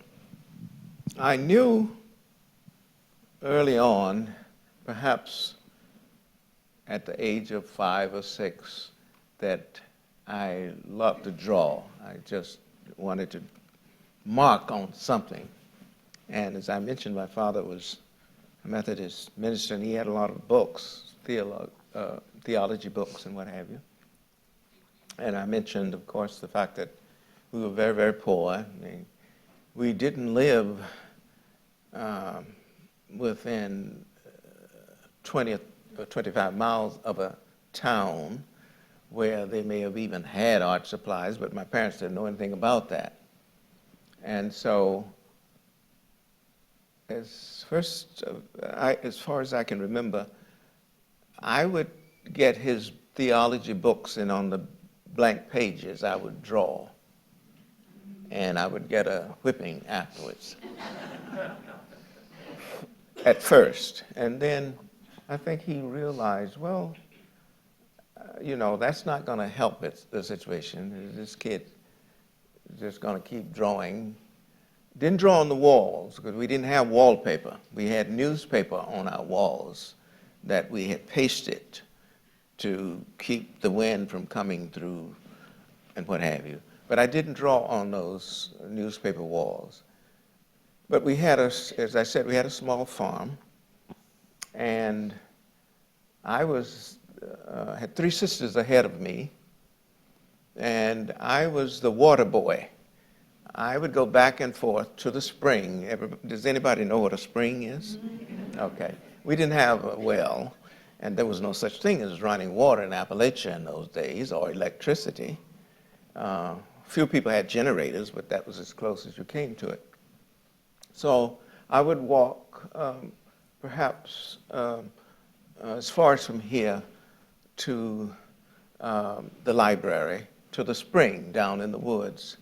I knew early on, perhaps at the age of 5 or 6, that I loved to draw. I just wanted to mark on something. And as I mentioned, my father was a Methodist minister, and he had a lot of books, theology books and what have you. And I mentioned, of course, the fact that we were very, very poor. I mean, we didn't live within 20 or 25 miles of a town where they may have even had art supplies, but my parents didn't know anything about that. And so, as far as I can remember, I would get his theology books, and on the blank pages I would draw, and I would get a whipping afterwards. At first. And then I think he realized, well, that's not going to help the situation. This kid is just going to keep drawing. Didn't draw on the walls, because we didn't have wallpaper. We had newspaper on our walls that we had pasted to keep the wind from coming through and what have you. But I didn't draw on those newspaper walls. But we had, as I said, we had a small farm, and I had 3 sisters ahead of me, and I was the water boy. I would go back and forth to the spring. Does anybody know what a spring is? Okay. We didn't have a well, and there was no such thing as running water in Appalachia in those days, or electricity. Few people had generators, but that was as close as you came to it. So I would walk perhaps as far as from here to the library, to the spring down in the woods,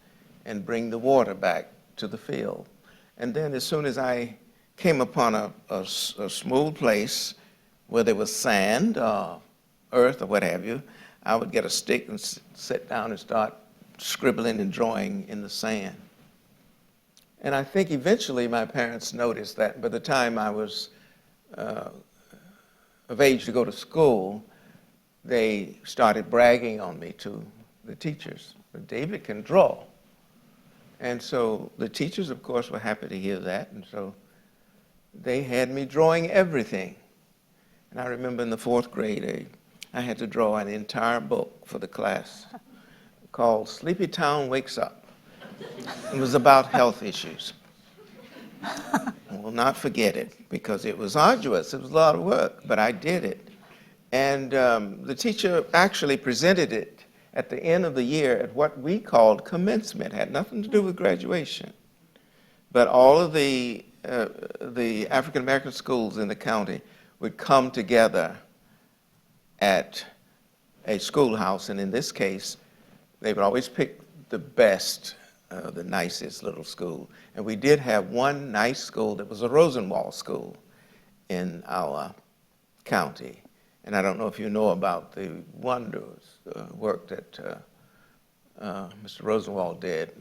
and bring the water back to the field. And then as soon as I came upon a smooth place where there was sand, earth, or what have you, I would get a stick and sit down and start scribbling and drawing in the sand. And I think eventually my parents noticed that by the time I was of age to go to school, they started bragging on me to the teachers. David can draw. And so the teachers, of course, were happy to hear that, and so they had me drawing everything. And I remember in the 4th grade, I had to draw an entire book for the class called Sleepy Town Wakes Up. It was about health issues. I will not forget it, because it was arduous. It was a lot of work, but I did it. And the teacher actually presented it at the end of the year at what we called commencement. It had nothing to do with graduation. But all of the African-American schools in the county would come together at a schoolhouse, and in this case, they would always pick the best, the nicest little school. And we did have one nice school that was a Rosenwald school in our county. And I don't know if you know about the wondrous work that Mr. Rosenwald did,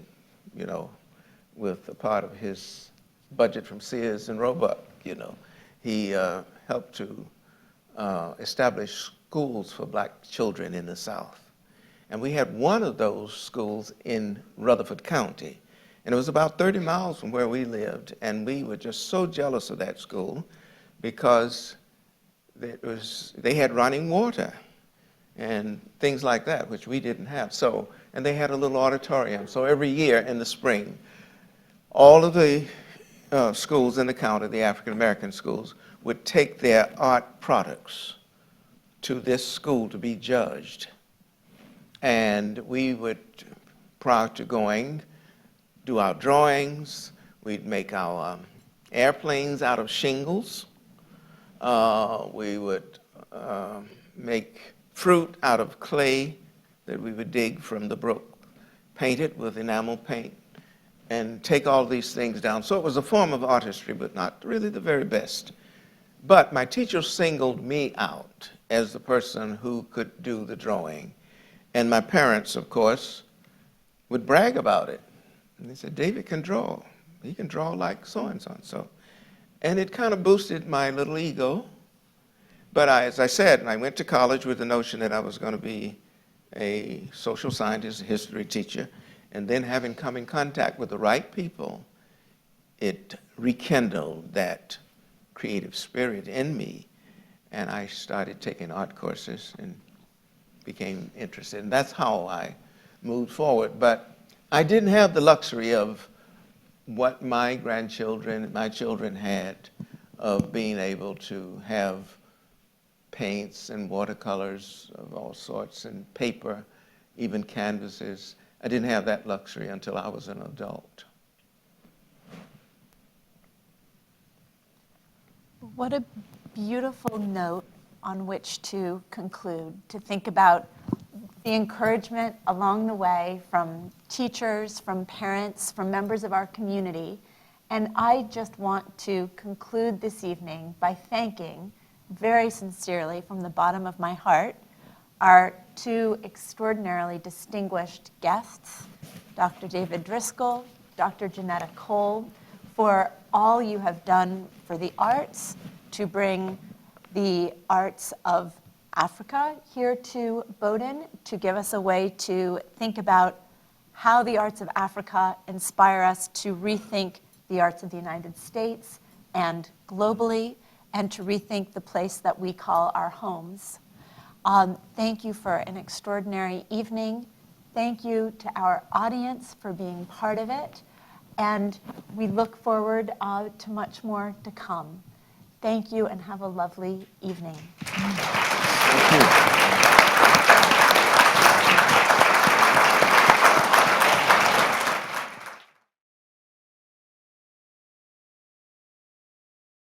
with a part of his budget from Sears and Roebuck. you know. He helped to establish schools for black children in the South. And we had one of those schools in Rutherford County. And it was about 30 miles from where we lived. And we were just so jealous of that school because they had running water and things like that, which we didn't have. So, and they had a little auditorium. So every year in the spring, all of the schools in the county, the African American schools, would take their art products to this school to be judged. And we would, prior to going, do our drawings. We'd make our airplanes out of shingles. We would make fruit out of clay that we would dig from the brook, paint it with enamel paint, and take all these things down. So it was a form of artistry, but not really the very best. But my teacher singled me out as the person who could do the drawing. And my parents, of course, would brag about it. And they said, David can draw. He can draw like so-and-so and so. And it kind of boosted my little ego. But as I said, I went to college with the notion that I was going to be a social scientist, a history teacher. And then having come in contact with the right people, it rekindled that creative spirit in me. And I started taking art courses and became interested. And that's how I moved forward. But I didn't have the luxury of what my grandchildren, my children had, of being able to have paints and watercolors of all sorts and paper, even canvases. I didn't have that luxury until I was an adult. What a beautiful note on which to conclude, to think about the encouragement along the way from teachers, from parents, from members of our community. And I just want to conclude this evening by thanking very sincerely from the bottom of my heart our two extraordinarily distinguished guests, Dr. David Driskell, Dr. Johnnetta Cole, for all you have done for the arts to bring the arts of Africa here to Bowdoin, to give us a way to think about how the arts of Africa inspire us to rethink the arts of the United States and globally, and to rethink the place that we call our homes. Thank you for an extraordinary evening. Thank you to our audience for being part of it. And we look forward to much more to come. Thank you and have a lovely evening. Thank you.